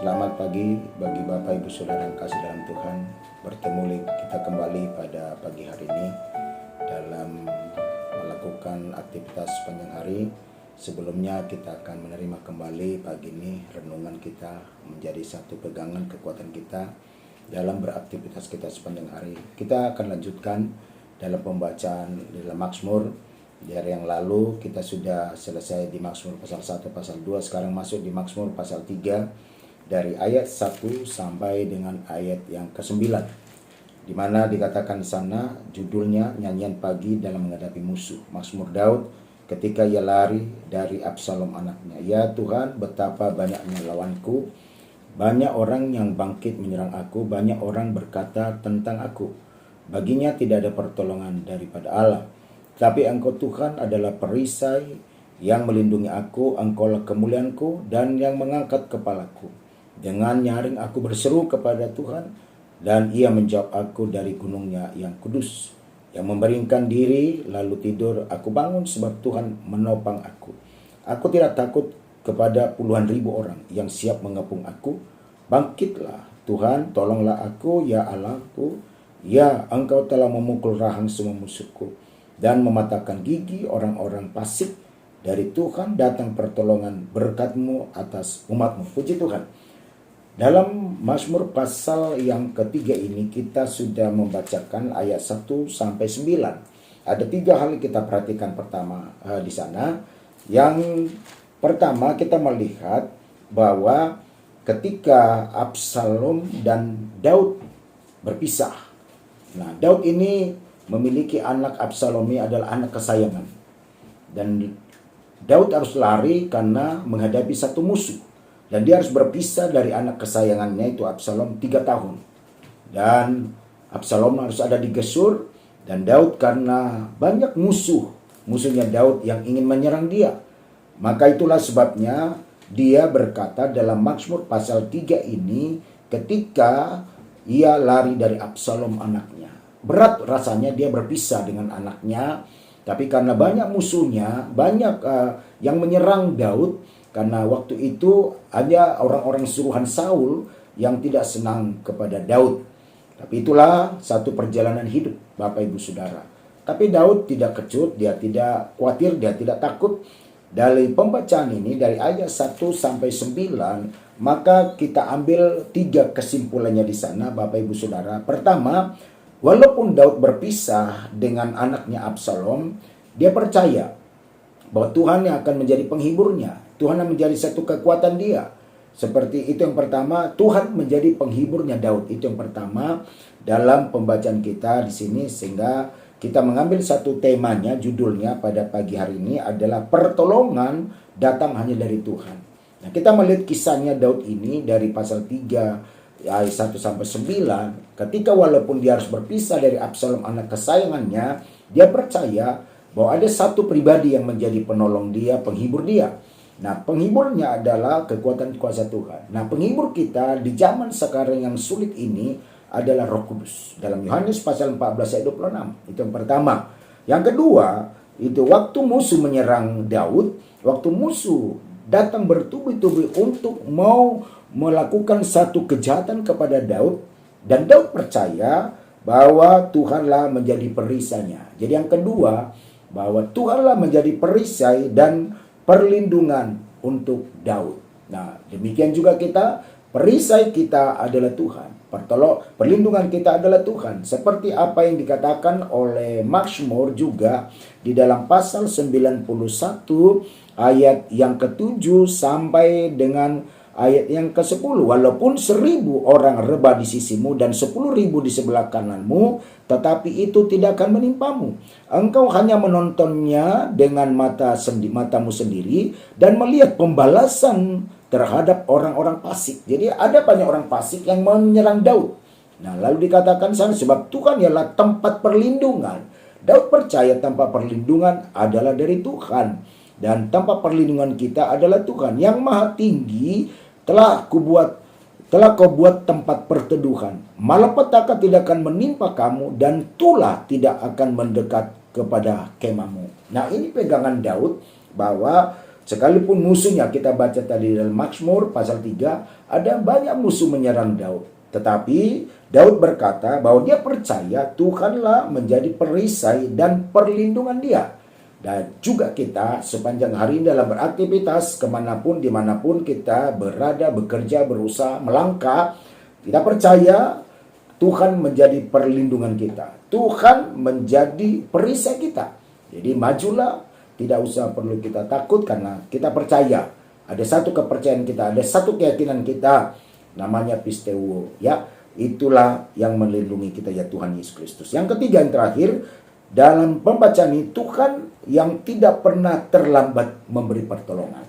Selamat pagi bagi Bapak Ibu Saudara yang kasih dalam Tuhan. Bertemu kita kembali pada pagi hari ini dalam melakukan aktivitas sepanjang hari. Sebelumnya kita akan menerima kembali pagi ini renungan kita menjadi satu pegangan kekuatan kita dalam beraktivitas kita sepanjang hari. Kita akan lanjutkan dalam pembacaan dalam Mazmur. Di hari yang lalu kita sudah selesai di Mazmur pasal 1, pasal 2. Sekarang masuk di Mazmur pasal 3 dari ayat 1 sampai dengan ayat yang ke-9, di mana dikatakan di sana judulnya nyanyian pagi dalam menghadapi musuh. Mazmur Daud ketika ia lari dari Absalom anaknya. Ya Tuhan, betapa banyaknya lawanku, banyak orang yang bangkit menyerang aku, banyak orang berkata tentang aku, baginya tidak ada pertolongan daripada Allah. Tapi Engkau Tuhan adalah perisai yang melindungi aku, Engkaulah kemuliaanku dan yang mengangkat kepalaku. Dengan nyaring aku berseru kepada Tuhan, dan Ia menjawab aku dari gunungnya yang kudus. Yang membaringkan diri lalu tidur, aku bangun sebab Tuhan menopang aku. Aku tidak takut kepada puluhan ribu orang yang siap mengepung aku. Bangkitlah Tuhan, tolonglah aku, ya Allahku. Ya, Engkau telah memukul rahang semua musuhku dan mematahkan gigi orang-orang fasik. Dari Tuhan datang pertolongan berkat-Mu atas umat-Mu. Puji Tuhan. Dalam Mazmur pasal yang ketiga ini kita sudah membacakan ayat 1 sampai 9. Ada 3 hal yang kita perhatikan pertama di sana. Yang pertama kita melihat bahwa ketika Absalom dan Daud berpisah. Nah, Daud ini memiliki anak. Absalom ini adalah anak kesayangan. Dan Daud harus lari karena menghadapi satu musuh. Dan dia harus berpisah dari anak kesayangannya itu Absalom 3 tahun. Dan Absalom harus ada di Gesur. Dan Daud karena banyak musuhnya Daud yang ingin menyerang dia. Maka itulah sebabnya dia berkata dalam Mazmur pasal 3 ini ketika ia lari dari Absalom anaknya. Berat rasanya dia berpisah dengan anaknya. Tapi karena banyak musuhnya, banyak yang menyerang Daud. Karena waktu itu ada orang-orang suruhan Saul yang tidak senang kepada Daud. Tapi itulah satu perjalanan hidup Bapak Ibu Saudara. Tapi Daud tidak kecut, dia tidak khawatir, dia tidak takut. Dari pembacaan ini dari ayat 1 sampai 9, maka kita ambil 3 kesimpulannya di sana Bapak Ibu Saudara. Pertama, walaupun Daud berpisah dengan anaknya Absalom, dia percaya bahwa Tuhan yang akan menjadi penghiburnya. Tuhan yang menjadi satu kekuatan dia. Seperti itu yang pertama, Tuhan menjadi penghiburnya Daud. Itu yang pertama dalam pembacaan kita di sini, sehingga kita mengambil satu temanya, judulnya pada pagi hari ini adalah pertolongan datang hanya dari Tuhan. Nah, kita melihat kisahnya Daud ini dari pasal 3 ayat 1 sampai 9, ketika walaupun dia harus berpisah dari Absalom anak kesayangannya, dia percaya bahwa ada satu pribadi yang menjadi penolong dia, penghibur dia. Nah, penghiburnya adalah kekuatan kuasa Tuhan. Nah, penghibur kita di zaman sekarang yang sulit ini adalah Roh Kudus. Dalam Yohanes pasal 14 ayat 26. Itu yang pertama. Yang kedua, itu waktu musuh menyerang Daud, waktu musuh datang bertubi-tubi untuk mau melakukan satu kejahatan kepada Daud, dan Daud percaya bahwa Tuhanlah menjadi perisainya. Jadi yang kedua, bahwa Tuhanlah menjadi perisai dan perlindungan untuk Daud. Nah, demikian juga kita, perisai kita adalah Tuhan. Perlindungan kita adalah Tuhan. Seperti apa yang dikatakan oleh Mazmur juga di dalam pasal 91 ayat yang ke-7 sampai dengan ayat yang ke-10. Walaupun 1.000 orang rebah di sisimu dan 10.000 di sebelah kananmu, tetapi itu tidak akan menimpamu. Engkau hanya menontonnya dengan matamu sendiri dan melihat pembalasan terhadap orang-orang fasik. Jadi ada banyak orang fasik yang menyerang Daud. Nah, lalu dikatakan sana sebab Tuhan ialah tempat perlindungan. Daud percaya tempat perlindungan adalah dari Tuhan. Dan tempat perlindungan kita adalah Tuhan. Yang Maha Tinggi telah kau buat tempat perteduhan. Malapetaka tidak akan menimpa kamu dan tulah tidak akan mendekat kepada kemahmu. Nah, ini pegangan Daud bahwa Sekalipun musuhnya, kita baca tadi dalam Mazmur pasal 3, ada banyak musuh menyerang Daud. Tetapi Daud berkata bahwa dia percaya Tuhanlah menjadi perisai dan perlindungan dia. Dan juga kita sepanjang hari ini dalam beraktivitas kemanapun, dimanapun kita berada, bekerja, berusaha, melangkah, kita percaya Tuhan menjadi perlindungan kita. Tuhan menjadi perisai kita. Jadi majulah, tidak usah perlu kita takut karena kita percaya. Ada satu kepercayaan kita, ada satu keyakinan kita, namanya pisteuo, ya. Itulah yang melindungi kita, ya Tuhan Yesus Kristus. Yang ketiga, yang terakhir, dalam pembacaan ini Tuhan yang tidak pernah terlambat memberi pertolongan.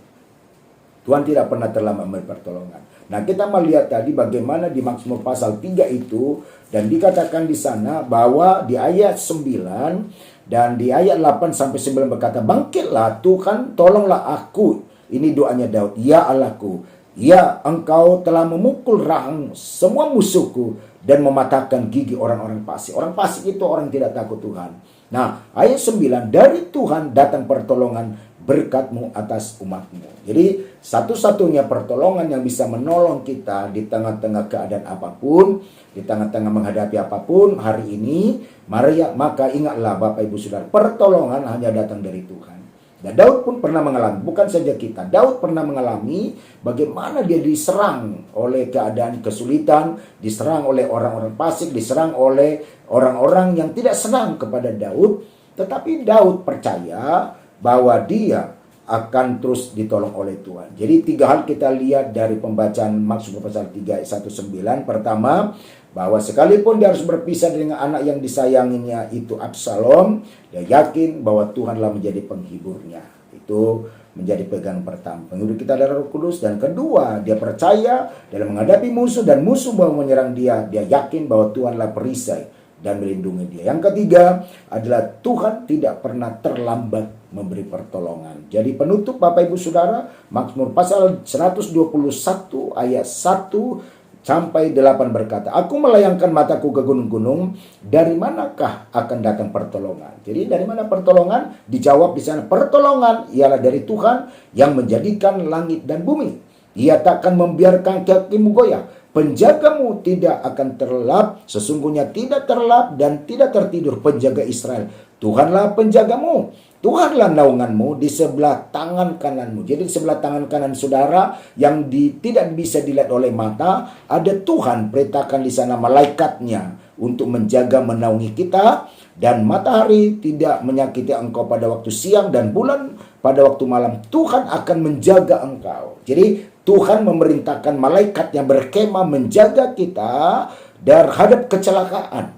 Tuhan tidak pernah terlambat memberi pertolongan. Nah, kita melihat tadi bagaimana di Mazmur pasal 3 itu, dan dikatakan di sana bahwa di ayat 9 dan di ayat 8 sampai 9 berkata, "Bangkitlah Tuhan, tolonglah aku." Ini doanya Daud. "Ya Allahku, ya Engkau telah memukul rahang semua musuhku dan mematahkan gigi orang-orang fasik." Orang fasik itu orang tidak takut Tuhan. Nah, ayat 9, "Dari Tuhan datang pertolongan, berkat-Mu atas umat-Mu." Jadi satu-satunya pertolongan yang bisa menolong kita di tengah-tengah keadaan apapun, di tengah-tengah menghadapi apapun hari ini, maka ingatlah Bapak Ibu Saudara, pertolongan hanya datang dari Tuhan. Dan Daud pun pernah mengalami, bukan saja kita, Daud pernah mengalami bagaimana dia diserang oleh keadaan kesulitan, diserang oleh orang-orang fasik, diserang oleh orang-orang yang tidak senang kepada Daud. Tetapi Daud percaya bahwa dia akan terus ditolong oleh Tuhan. Jadi 3 hal kita lihat dari pembacaan Mazmur pasal 3 ayat 1-9. Pertama, bahwa sekalipun dia harus berpisah dengan anak yang disayanginya itu Absalom, dia yakin bahwa Tuhanlah menjadi penghiburnya. Itu menjadi pegangan pertama, penghibur kita adalah Roh Kudus. Dan kedua, dia percaya dalam menghadapi musuh dan musuh mau menyerang dia, dia yakin bahwa Tuhanlah perisai dan melindungi dia. Yang ketiga adalah Tuhan tidak pernah terlambat memberi pertolongan. Jadi penutup Bapak Ibu Saudara, Mazmur pasal 121 ayat 1 sampai 8 berkata, "Aku melayangkan mataku ke gunung-gunung, dari manakah akan datang pertolongan?" Jadi dari mana pertolongan? Dijawab di sana, pertolongan ialah dari Tuhan yang menjadikan langit dan bumi. Ia takkan membiarkan kakimu goyah. Penjagamu tidak akan terlelap, sesungguhnya tidak terlelap dan tidak tertidur penjaga Israel. Tuhanlah penjagamu. Tuhanlah naunganmu di sebelah tangan kananmu. Jadi di sebelah tangan kanan saudara yang tidak bisa dilihat oleh mata, ada Tuhan perintahkan di sana malaikatnya untuk menjaga menaungi kita, dan matahari tidak menyakiti engkau pada waktu siang dan bulan pada waktu malam. Tuhan akan menjaga engkau. Jadi Tuhan memerintahkan malaikatnya berkemah menjaga kita terhadap kecelakaan,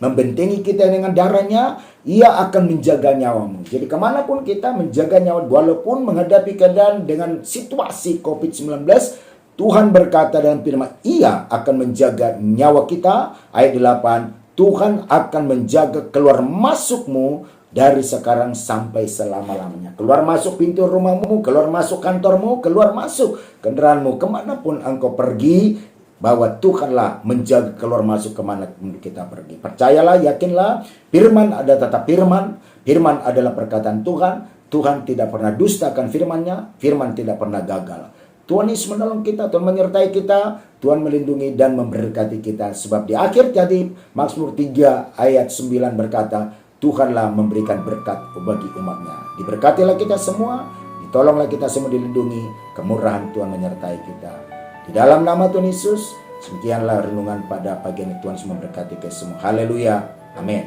membentengi kita dengan darahnya. Ia akan menjaga nyawamu. Jadi kemanapun kita menjaga nyawa, walaupun menghadapi keadaan dengan situasi COVID-19, Tuhan berkata dalam firman, Ia akan menjaga nyawa kita. Ayat 8, Tuhan akan menjaga keluar masukmu dari sekarang sampai selama-lamanya. Keluar masuk pintu rumahmu, keluar masuk kantormu, keluar masuk kendaraanmu, kemanapun engkau pergi, bahwa Tuhanlah menjaga keluar masuk kemana kita pergi. Percayalah, yakinlah, firman ada tetap firman. Firman adalah perkataan Tuhan. Tuhan tidak pernah dustakan firman-Nya. Firman tidak pernah gagal. Tuhan Yesus menolong kita, Tuhan menyertai kita, Tuhan melindungi dan memberkati kita. Sebab di akhir jadi Mazmur 3 ayat 9 berkata, Tuhanlah memberikan berkat bagi umat-Nya. Diberkatilah kita semua, ditolonglah kita semua, dilindungi, kemurahan Tuhan menyertai kita. Di dalam nama Tuhan Yesus, sekianlah renungan pada pagi ini. Tuhan semua memberkati kita semua. Haleluya. Amin.